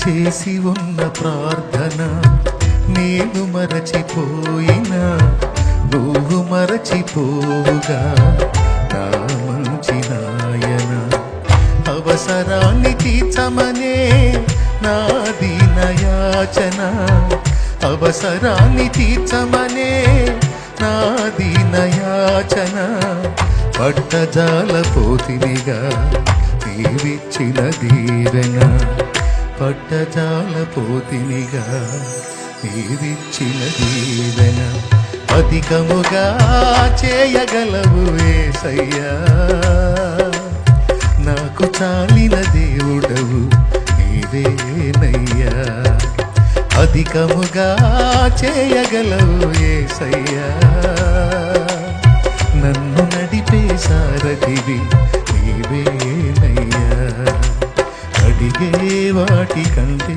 చేసి ఉన్న ప్రార్థన నేను మరచిపోయినా నువ్వు మరచిపోవుగా నా మంచి నాయన. అవసరాన్ని తీర్చమనే నా దీనయాచన, అవసరాన్ని తీర్చమనే నా దీనయాచన. పట్టజాల పోతినిగా నీవిచ్చిన దీవెన, పట్టజాల పోతినిగా నీవిచ్చిన దీవెన. అధికముగా చేయగలవు యేసయ్యా, నాకు చాలిన దేవుడవు నీవేనయ్యా. అధికముగా చేయగలవు యేసయ్యా, నన్ను నడిపే సారథివి నీవేనయ్యా. అడిగే వాటి కంటే